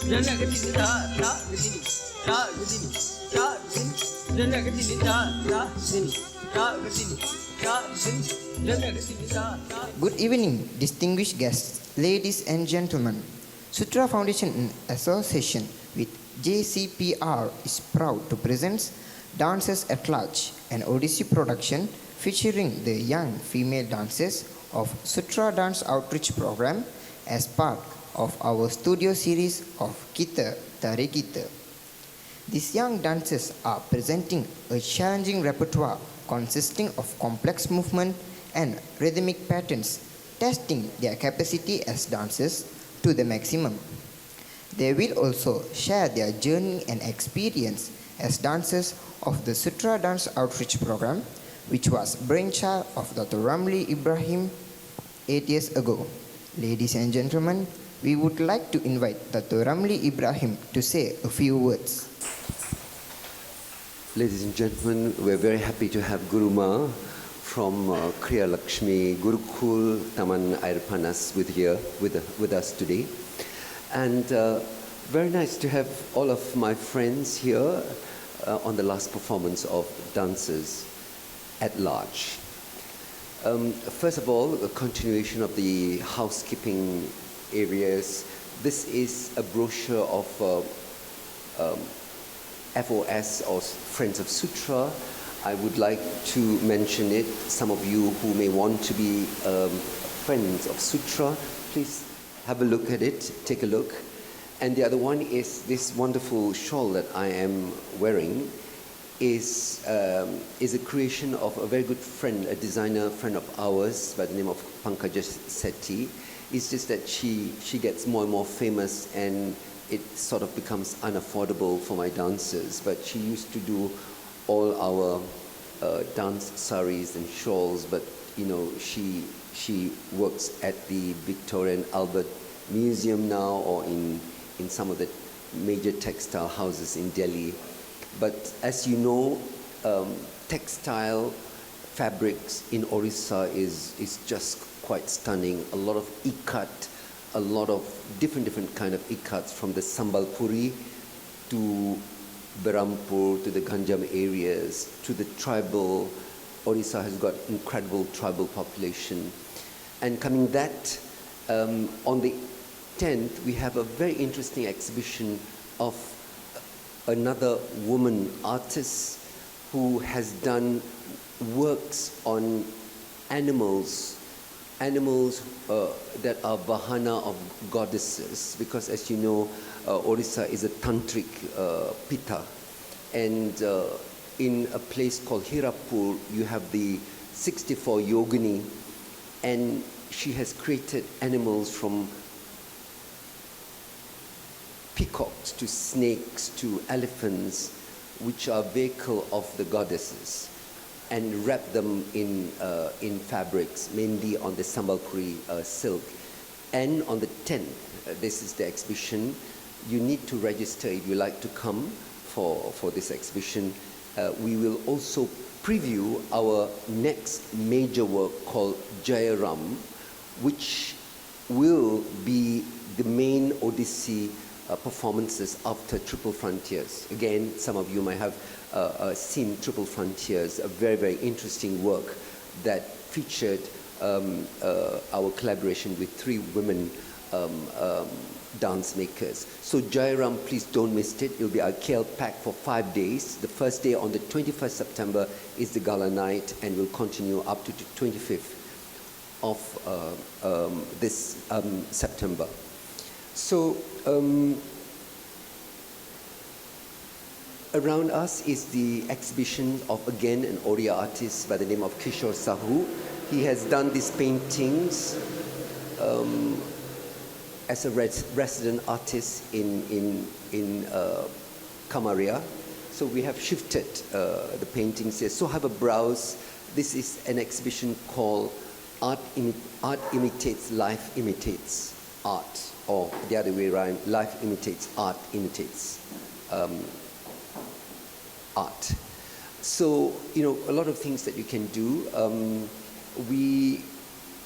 Good evening, distinguished guests, ladies and gentlemen. Sutra Foundation in association with JCPR is proud to present Dances at Large, an odissi production featuring the young female dancers of Sutra Dance Outreach Program as part of our studio series of KitaTariKita. These young dancers are presenting a challenging repertoire consisting of complex movement and rhythmic patterns, testing their capacity as dancers to the maximum. They will also share their journey and experience as dancers of the Sutra Dance Outreach Program, which was brainchild of Dr. Ramli Ibrahim 8 years ago. Ladies and gentlemen, we would like to invite Dr. Ramli Ibrahim to say a few words. Ladies and gentlemen, we're very happy to have Guru Ma from Kriya Lakshmi Gurukul Taman Air Panas with us today. And very nice to have all of my friends here on the last performance of Dances at Large. First of all, a continuation of the housekeeping areas. This is a brochure of FOS, or Friends of Sutra. I would like to mention it. Some of you who may want to be Friends of Sutra, please have a look at it, take a look. And the other one is this wonderful shawl that I am wearing is a creation of a very good friend, a designer friend of ours by the name of Pankaja Sethi. It's just that she gets more and more famous and it sort of becomes unaffordable for my dancers. But she used to do all our dance saris and shawls, but you know, she works at the Victoria and Albert Museum now, or in some of the major textile houses in Delhi. But as you know, textile fabrics in Orissa is just quite stunning. A lot of ikat, a lot of different kind of ikats, from the Sambalpuri to Berhampur to the Ganjam areas to the tribal. Orissa has got incredible tribal population. And coming that, on the 10th, we have a very interesting exhibition of another woman artist who has done works on animals that are vahana of goddesses, because as you know, Orissa is a tantric pitta, and in a place called Hirapur, you have the 64 yogini, and she has created animals from peacocks to snakes to elephants, which are vehicle of the goddesses, and wrap them in fabrics, mainly on the Sambalpuri silk. And on the 10th, this is the exhibition. You need to register if you like to come for this exhibition. We will also preview our next major work called Jayaram, which will be the main Odissi performances after Triple Frontiers. Again, some of you might have seen Triple Frontiers, a very, very interesting work that featured our collaboration with 3 women dance makers. So Jayaram, please don't miss it. It'll be a KL pack for 5 days. The first day on the 21st September is the gala night, and will continue up to the 25th of this September. So around us is the exhibition of, again, an Oriya artist by the name of Kishore Sahu. He has done these paintings as a resident artist in Kamaria. So we have shifted the paintings here. So have a browse. This is an exhibition called Art Imitates, Life Imitates Art, or the other way around, Life Imitates Art Imitates Art. So, you know, a lot of things that you can do.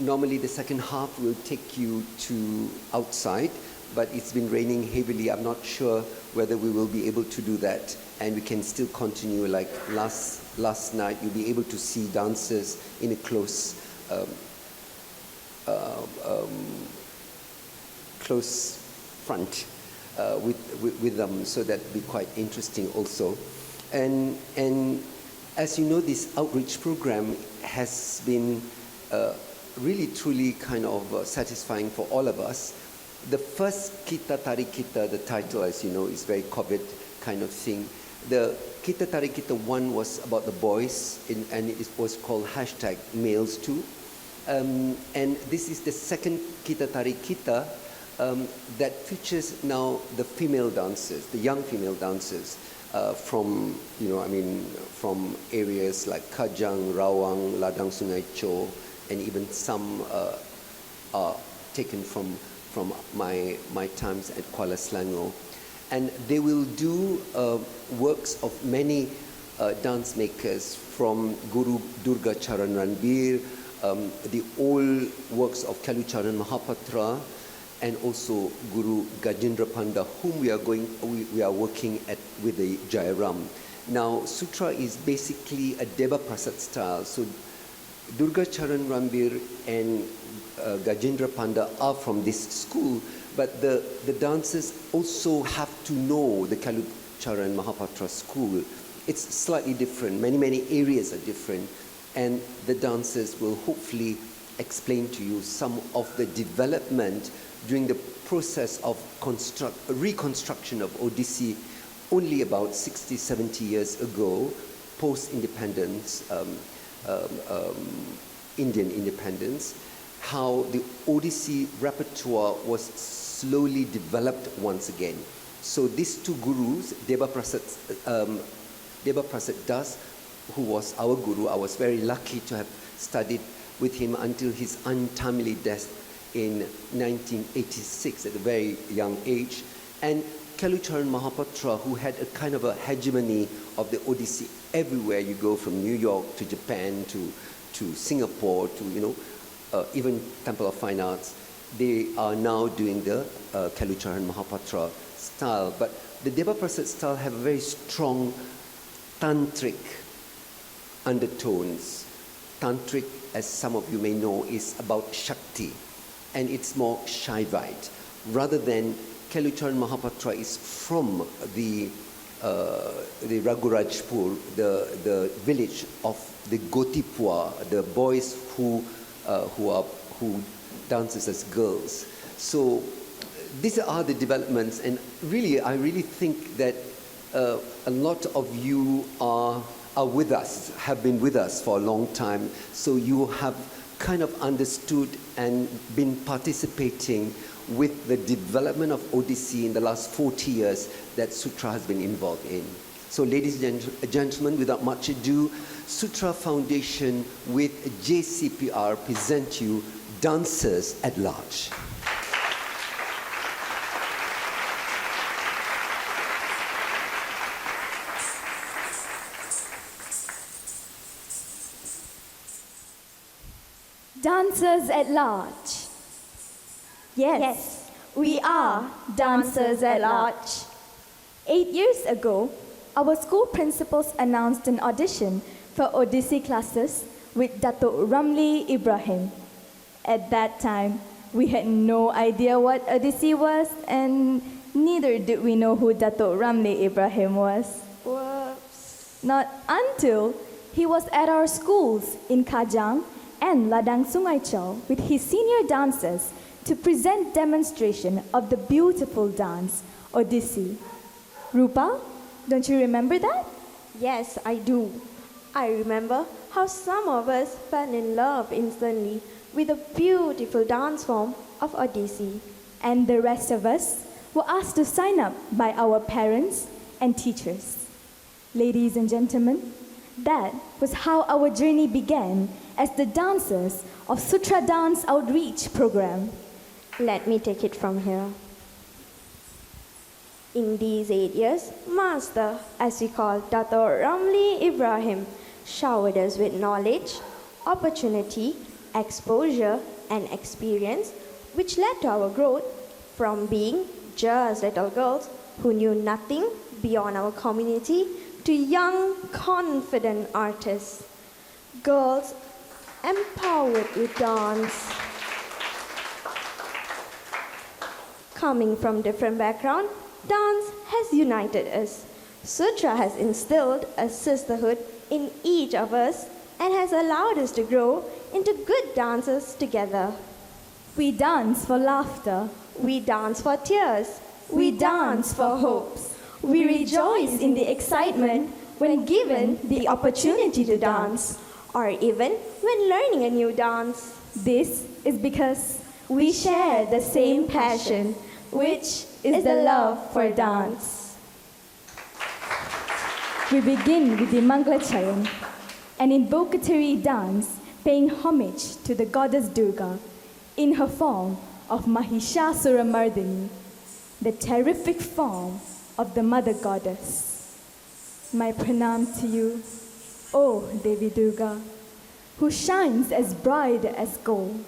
Normally the second half will take you to outside, but it's been raining heavily. I'm not sure whether we will be able to do that, and we can still continue like last night. You'll be able to see dancers in a close front with them, so that'll be quite interesting also. And as you know, this outreach program has been really truly kind of satisfying for all of us. The first KitaTariKita, the title, as you know, is very COVID kind of thing. The KitaTariKita I was about the boys, and it was called #males2. And this is the second KitaTariKita that features now the female dancers, the young female dancers from, from areas like Kajang, Rawang, Ladang Sungai Cho, and even some are taken from my times at Kuala Selangor. And they will do works of many dance makers, from Guru Durga Charan Ranbir, the old works of Kalucharan Mahapatra, and also Guru Gajendra Panda, whom we are working with the Jayaram. Now, Sutra is basically a Deva Prasad style. So Durga Charan Ranbir and Gajendra Panda are from this school, but the dancers also have to know the Kalucharan Mahapatra school. It's slightly different. Many areas are different, and the dancers will hopefully explain to you some of the development during the process of reconstruction of Odissi only about 60, 70 years ago, post-independence, Indian independence, how the Odissi repertoire was slowly developed once again. So these two gurus, Deva Prasad Das, who was our guru, I was very lucky to have studied with him until his untimely death in 1986 at a very young age, and Kalucharan Mahapatra, who had a kind of a hegemony of the Odissi everywhere you go, from New York to Japan to Singapore to even Temple of Fine Arts. They are now doing the Kalucharan Mahapatra style, but the Deva Prasad style have very strong tantric undertones. Tantric, as some of you may know, is about Shakti, and it's more Shaivite, rather than Kalucharan Mahapatra is from the Raghurajpur, the village of the Gotipua, the boys who dances as girls. So these are the developments, and really, I really think that a lot of you are with us, have been with us for a long time, so you have kind of understood and been participating with the development of Odissi in the last 40 years that Sutra has been involved in. So ladies and gentlemen, without much ado, Sutra Foundation with JCPR present you Dancers at Large. Dancers at Large. Yes, we are Dancers at Large. 8 years ago, our school principals announced an audition for Odissi classes with Datuk Ramli Ibrahim. At that time, we had no idea what Odissi was, and neither did we know who Datuk Ramli Ibrahim was. Whoops. Not until he was at our schools in Kajang and Ladang Sungai Chau with his senior dancers to present demonstration of the beautiful dance, Odissi. Ruphaa, don't you remember that? Yes, I do. I remember how some of us fell in love instantly with the beautiful dance form of Odissi. And the rest of us were asked to sign up by our parents and teachers. Ladies and gentlemen, that was how our journey began as the dancers of Sutra Dance Outreach Program. Let me take it from here. In these 8 years, Master, as we call Datuk Ramli Ibrahim, showered us with knowledge, opportunity, exposure, and experience, which led to our growth From being just little girls who knew nothing beyond our community to young, confident artists. Girls empowered with dance. Coming from different backgrounds, dance has united us. Sutra has instilled a sisterhood in each of us and has allowed us to grow into good dancers together. We dance for laughter. We dance for tears. We dance for hopes. We rejoice in the excitement when given the opportunity to dance, or even when learning a new dance. This is because we share the same passion, which is the love for dance. We begin with the Mangalacharan, an invocatory dance paying homage to the goddess Durga in her form of Mahishasuramardini, the terrific form of the mother goddess. My pranam to you, O Devi Durga, who shines as bright as gold,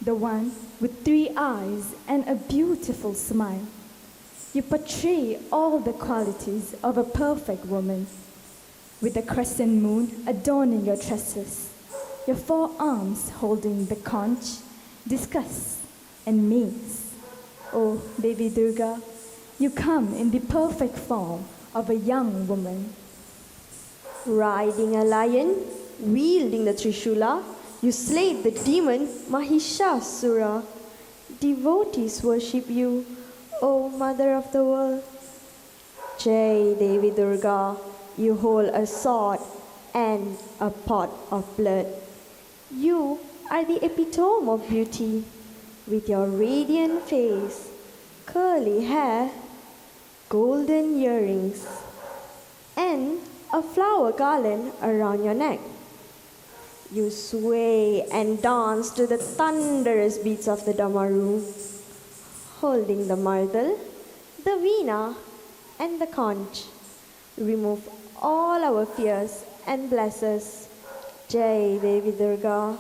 the one with 3 eyes and a beautiful smile. You portray all the qualities of a perfect woman, with a crescent moon adorning your tresses, your 4 arms holding the conch, discus, and mace. O Devi Durga, you come in the perfect form of a young woman. Riding a lion, wielding the Trishula, you slayed the demon Mahishasura. Devotees worship you, O Mother of the world. Jai Devi Durga, you hold a sword and a pot of blood. You are the epitome of beauty, with your radiant face, curly hair, golden earrings, and a flower garland around your neck. You sway and dance to the thunderous beats of the Damaru, holding the mardal, the veena, and the conch. Remove all our fears and bless us. Jai Devi Durga.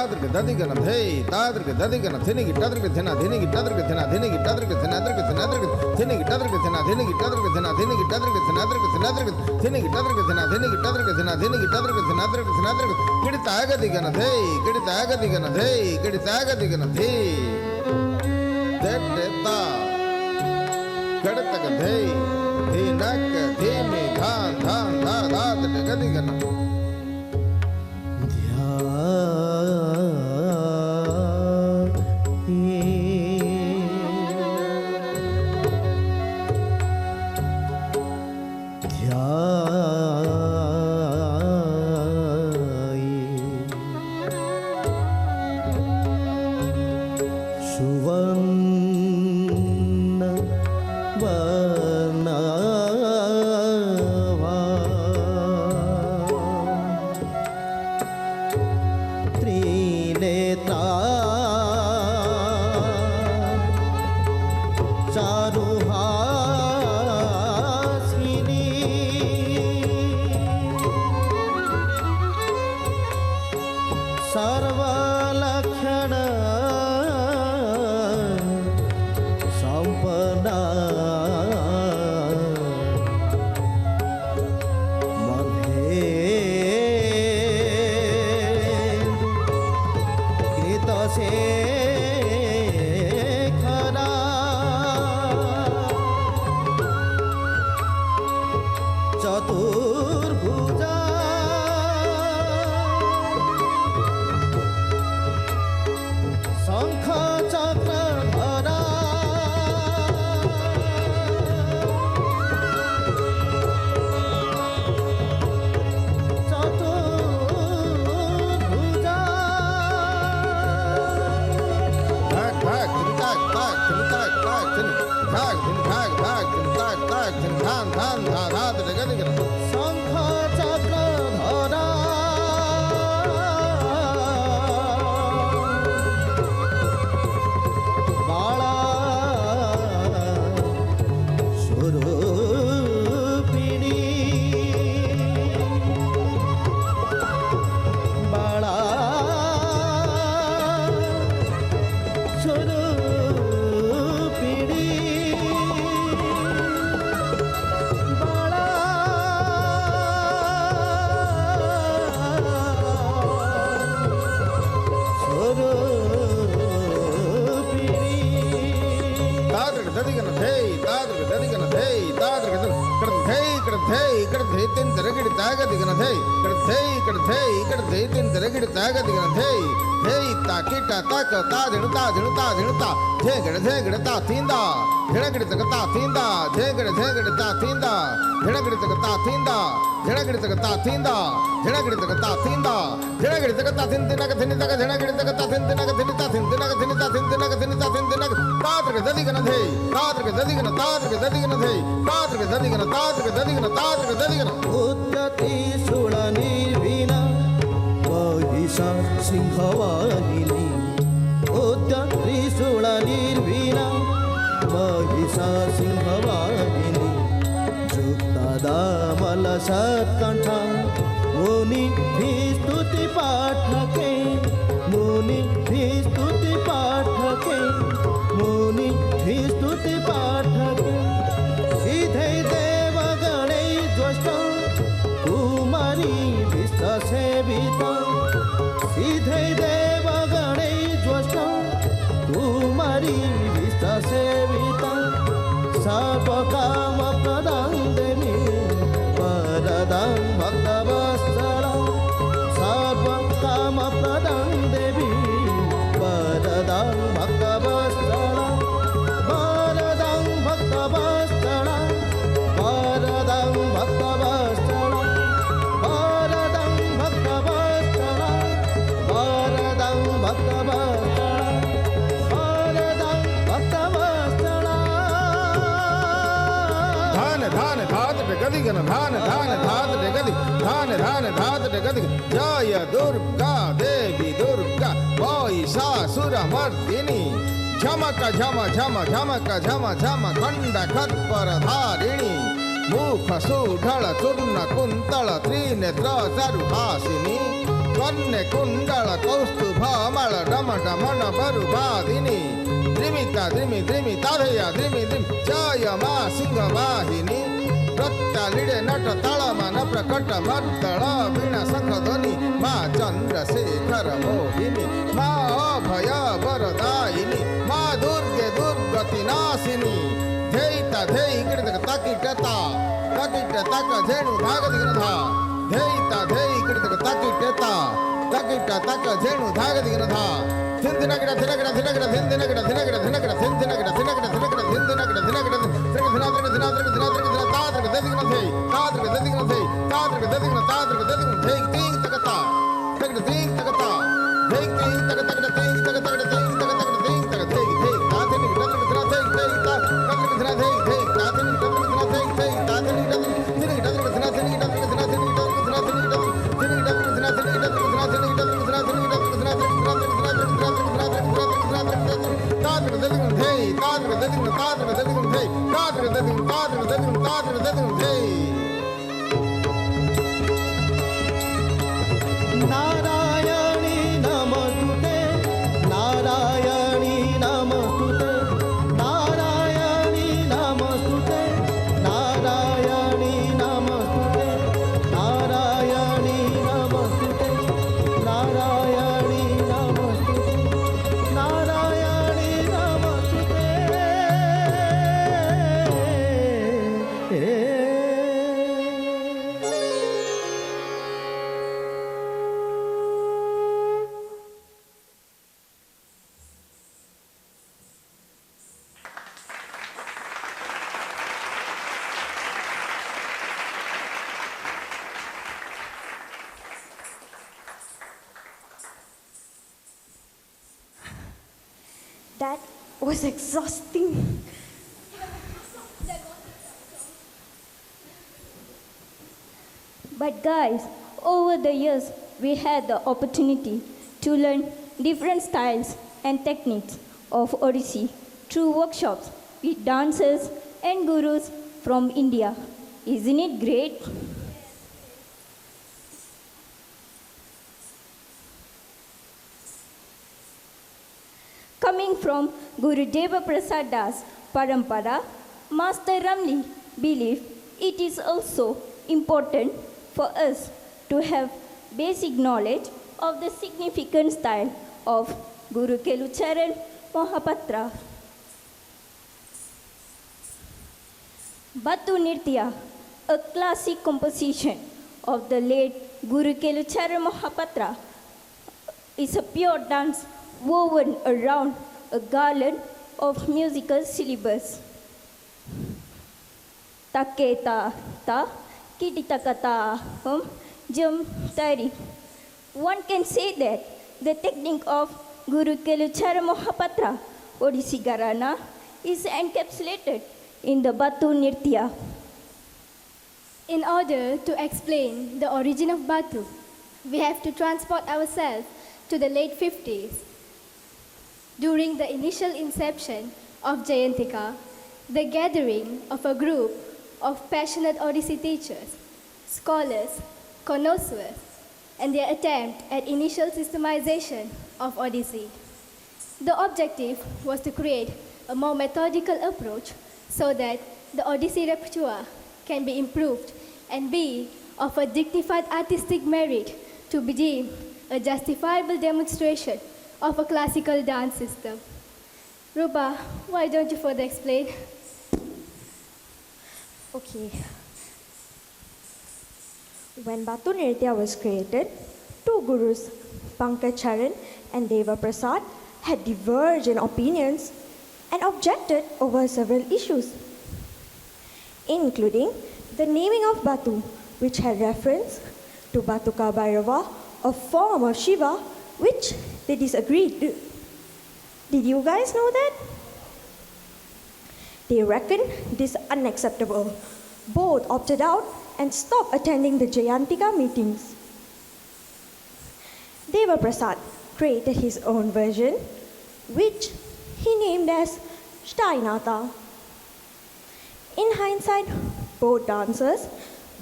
तादृक दधिगन धे तादृक दधिगन थिनिगि तादृक थिना धिनिगि तादृक थिना धिनिगि तादृक थिना तादृक थिना तादृक थिनिगि तादृक थिना धिनिगि तादृक थिना धिनिगि तादृक थिना तादृक थिना तादृक थिनिगि तादृक थिना धिनिगि तादृक थिना धिनिगि तादृक थिना तादृक थिना तादृक किडितागदिगन धे किडितागदिगन धे किडितागदिगन धे देता कड़तक धे धीनक धीमे धान धान धा धात गदिगन जय दुर्गा देवी दुर्गा महिषासुर मर्दिनी झमक झम झम झमक झम झम खंड खत्पर धारिणी मुख सुढल चूर्ण कुंतल त्रिनेत्र चारुहासिनी Vanne Kundala Kaustubhamala Rama Damana Baru Badini Drimita Drimi Drimi Tadaya Drimi Drim Jaya Ma Singha Vahini Ratta Lide Nata Talamana Prakata Martala Vina Sankadoni Ma Chandra Sekhara Mohini Ma Abhaya Varadayini Ma Durge Durgati Nasini Dheita Dhei Kirtaka Takitata Takitaka Zenu Dhagadigratha Dheita Dhei Kirtaka Takitata Takita Taka Zenu Dhagadigratha Thintinagada Thinagada Thinagada Thintinagada Thinagada Thinagada Thintinagada Thinagada Thinagada Thintinagada Thinagada Narayani Namastute, Narayani Namastute, Narayani Namastute, Narayani Namastute, Narayani Namastute, Narayani Namastute, Narayani Namastute. That was exhausting. But guys, over the years, we had the opportunity to learn different styles and techniques of Odissi through workshops with dancers and gurus from India. Isn't it great? Coming from Guru Deva Prasad Das Parampara, Master Ramli believed it is also important for us to have basic knowledge of the significant style of Guru Kelucharan Mohapatra. Batu Nirtya, a classic composition of the late Guru Kelucharan Mohapatra, is a pure dance woven around a garland of musical syllables. Taketa ta kiditakata jum tari. One can say that the technique of Guru Kelucharan Mohapatra Odissi Gharana is encapsulated in the Batu Nirtya. In order to explain the origin of Batu, we have to transport ourselves to the late 50s. During the initial inception of Jevitha, the gathering of a group of passionate Odissi teachers, scholars, connoisseurs, and their attempt at initial systemization of Odissi. The objective was to create a more methodical approach so that the Odissi repertoire can be improved and be of a dignified artistic merit to be deemed a justifiable demonstration of a classical dance system. Ruphaa, why don't you further explain? Okay. When Batu Nirtya was created, two gurus, Pankacharan and Deva Prasad, had divergent opinions and objected over several issues, including the naming of Batu, which had reference to Batuka Bhairava, a form of Shiva, which they disagreed. Did you guys know that? They reckoned this unacceptable. Both opted out and stopped attending the Jayantika meetings. Deva Prasad created his own version, which he named as Shtainata. In hindsight, both dances,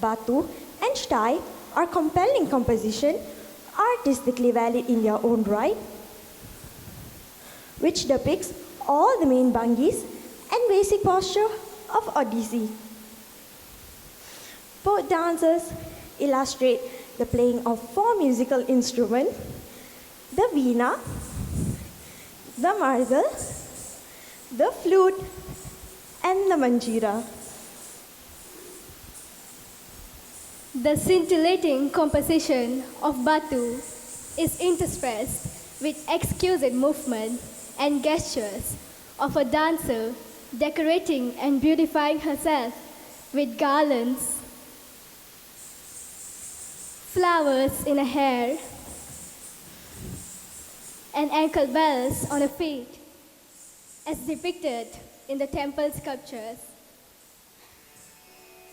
Batu and Shtai, are compelling composition artistically valid in their own right, which depicts all the main bhangis and basic posture of odissi. Both dances illustrate the playing of 4 musical instruments: the veena, the margal, the flute, and the manjira. The scintillating composition of Batu is interspersed with exquisite movement and gestures of a dancer decorating and beautifying herself with garlands, flowers in her hair, and ankle bells on her feet, as depicted in the temple sculptures.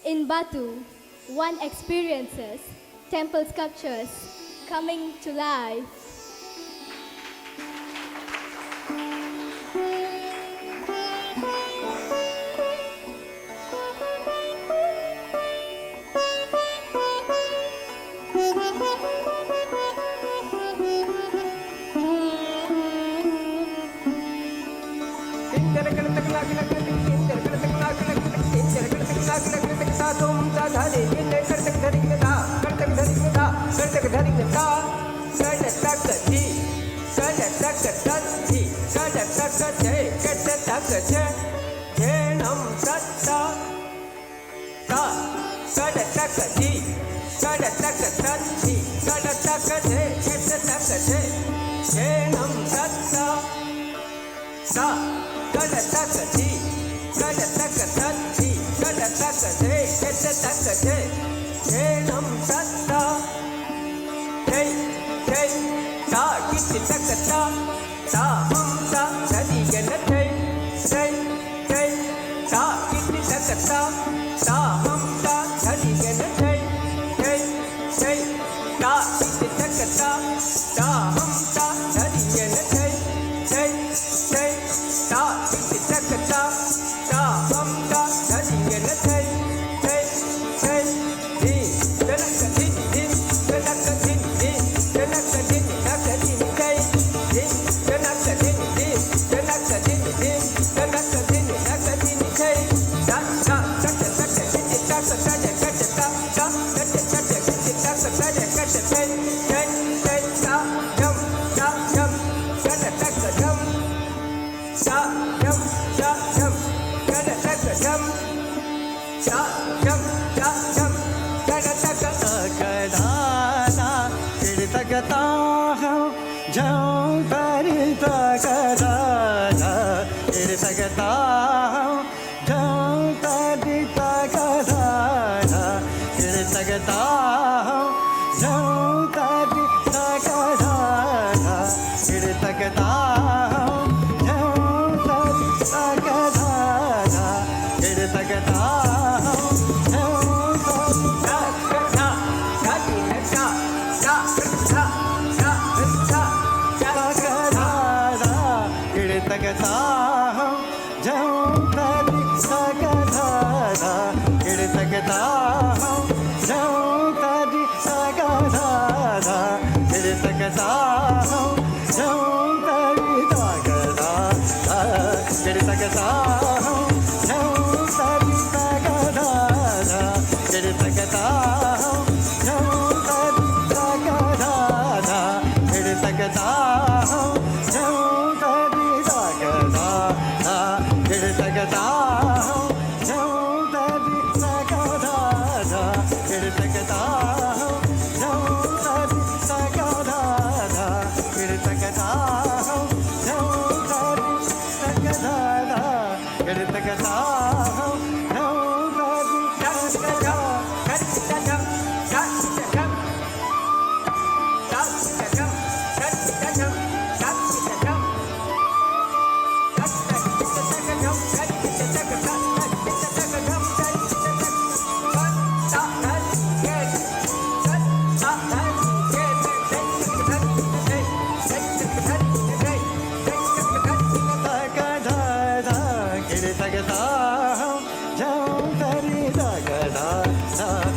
In Batu, one experiences temple sculptures coming to life.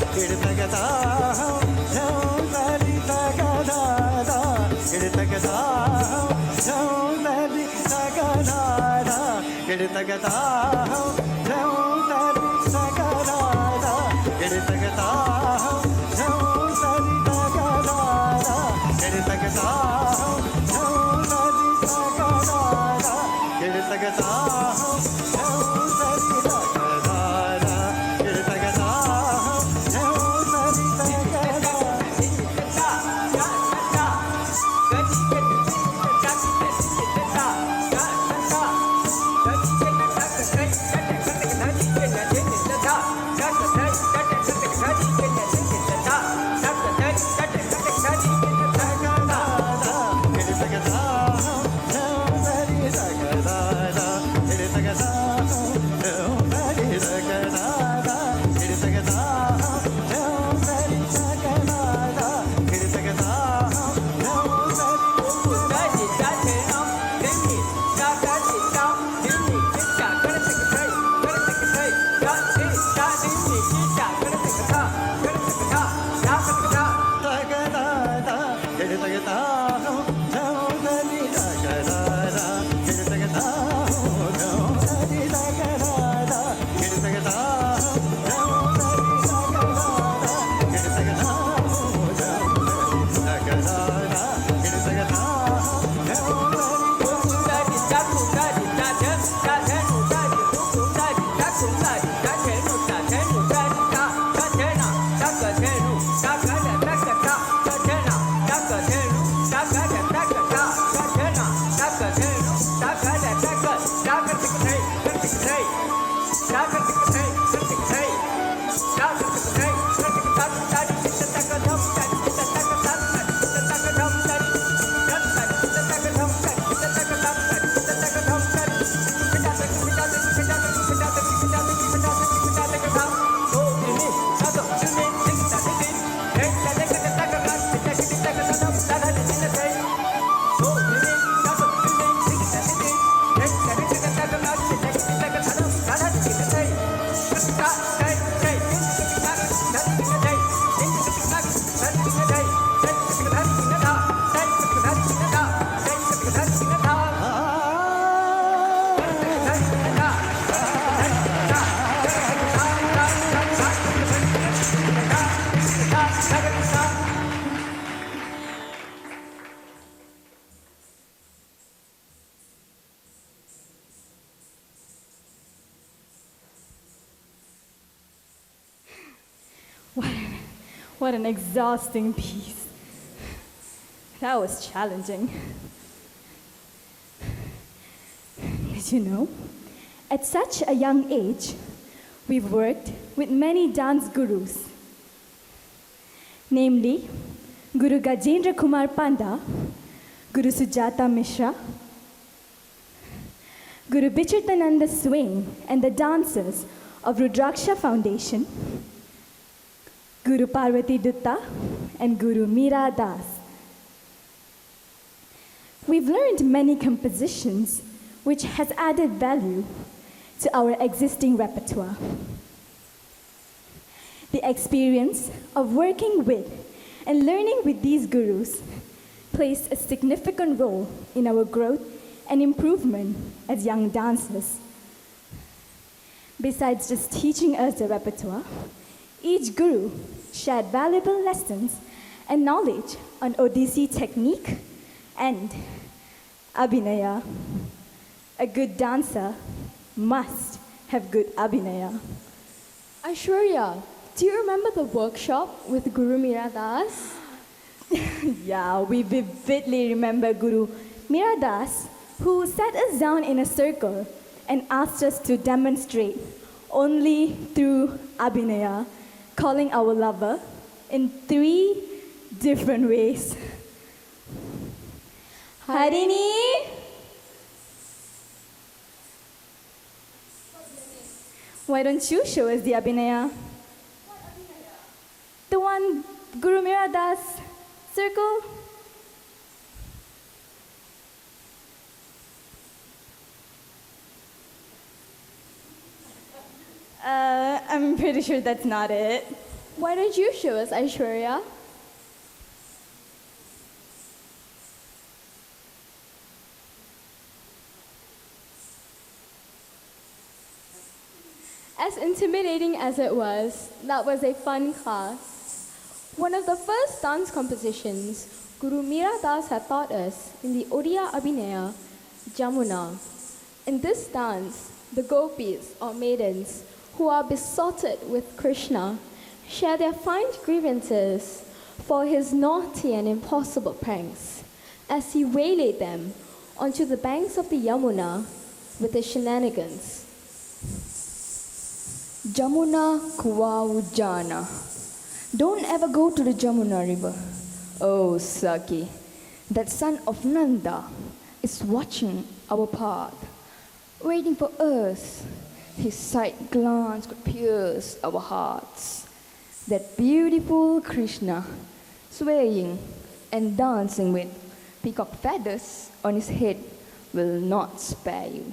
Kiritagata, What an exhausting piece. That was challenging. Did you know? At such a young age, we've worked with many dance gurus. Namely, Guru Gajendra Kumar Panda, Guru Sujata Mishra, Guru Bichirtananda Swain and the dancers of Rudraksha Foundation, Guru Parvati Dutta and Guru Meera Das. We've learned many compositions which has added value to our existing repertoire. The experience of working with and learning with these gurus plays a significant role in our growth and improvement as young dancers. Besides just teaching us the repertoire, each guru shared valuable lessons and knowledge on odissi technique and abhinaya. A good dancer must have good abhinaya. Aishwaryaa, do you remember the workshop with Guru Meera Das? Yeah, we vividly remember Guru Meera Das, who sat us down in a circle and asked us to demonstrate only through abhinaya, calling our lover in 3 different ways. Harini? Why don't you show us the abhinaya? What abhinaya? The one Guru Meera Das circle? I'm pretty sure that's not it. Why don't you show us, Aishwaryaa? intimidating as it was, that was a fun class. One of the first dance compositions Guru Meera Das had taught us in the Odia Abhinaya, Jamuna. In this dance, the gopis or maidens who are besotted with Krishna share their fine grievances for his naughty and impossible pranks as he waylaid them onto the banks of the Yamuna with his shenanigans. Jamuna Kuwaujana. Don't ever go to the Jamuna river. Oh, Saki, that son of Nanda is watching our path, waiting for us. His sight glance could pierce our hearts. That beautiful Krishna, swaying and dancing with peacock feathers on his head, will not spare you.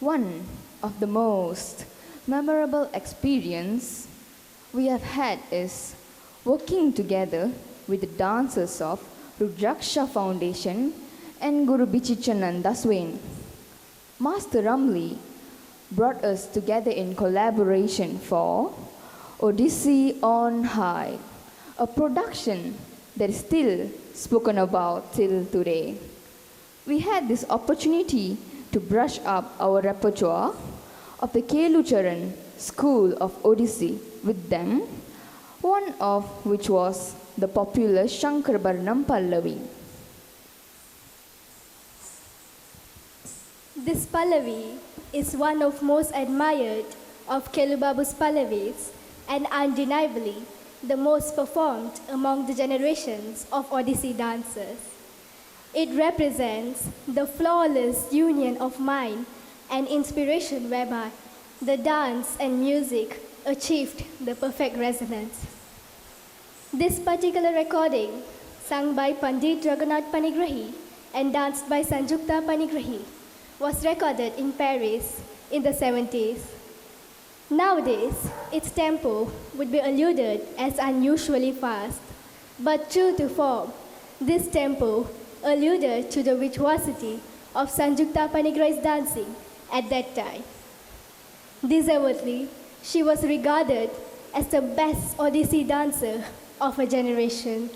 One of the most memorable experience we have had is working together with the dancers of Sutra Foundation and Guru Bicichananda Swain. Master Ramli brought us together in collaboration for Odissi on High, a production that is still spoken about till today. We had this opportunity to brush up our repertoire of the Kelucharan School of Odissi with them, one of which was the popular Shankarabharanam Pallavi. This Pallavi is one of most admired of Kelubabu's Pallavis and undeniably the most performed among the generations of Odissi dancers. It represents the flawless union of mind and inspiration whereby the dance and music achieved the perfect resonance. This particular recording, sung by Pandit Raghunath Panigrahi and danced by Sanjukta Panigrahi, was recorded in Paris in the 70s. Nowadays, its tempo would be alluded as unusually fast, but true to form, this tempo alluded to the virtuosity of Sanjukta Panigrahi's dancing at that time. Deservedly, she was regarded as the best Odissi dancer of her generation.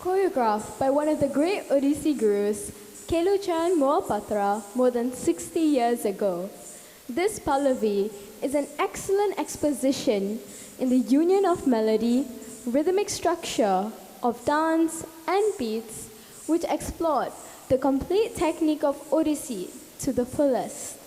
Choreographed by one of the great Odissi gurus, Kelucharan Mohapatra, more than 60 years ago, this Pallavi is an excellent exposition in the union of melody, rhythmic structure, of dance and beats, which explored the complete technique of Odissi to the fullest.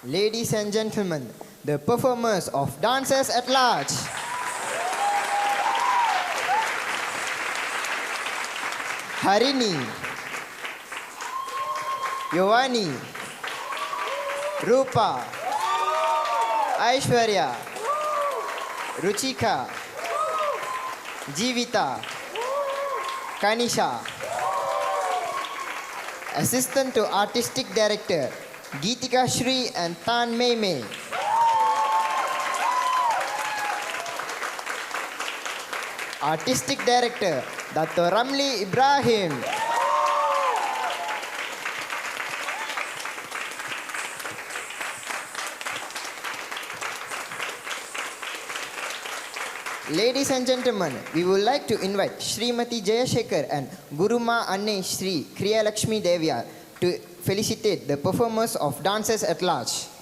Ladies and gentlemen, the performers of Dancers at Large. Harini, Yovvani, Ruphaa, Aishwaryaa, Rucika, Jevitha, Kanishha, Assistant to Artistic Director, Geethika Sree and Tan Mei Mei. Artistic Director, Datuk Ramli Ibrahim. Ladies and gentlemen, we would like to invite Srimati Jayashekhar and Guruma Anne Sri Kriya Lakshmi Devya to felicitate the performers of Dancers at Large.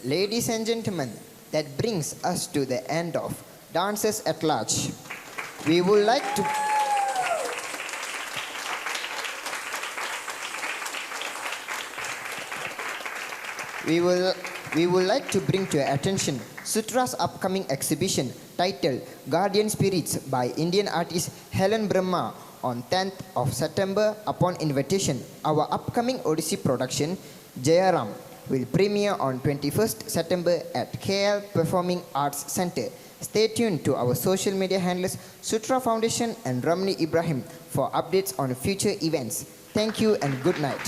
Ladies and gentlemen, that brings us to the end of Dancers at Large. We would like to bring to your attention Sutra's upcoming exhibition titled Guardian Spirits by Indian artist Helen Brahma on 10th of September upon invitation. Our upcoming Odissi production, Jayaram, will premiere on 21st September at KL Performing Arts Center. Stay tuned to our social media handles Sutra Foundation and Ramli Ibrahim for updates on future events. Thank you and good night.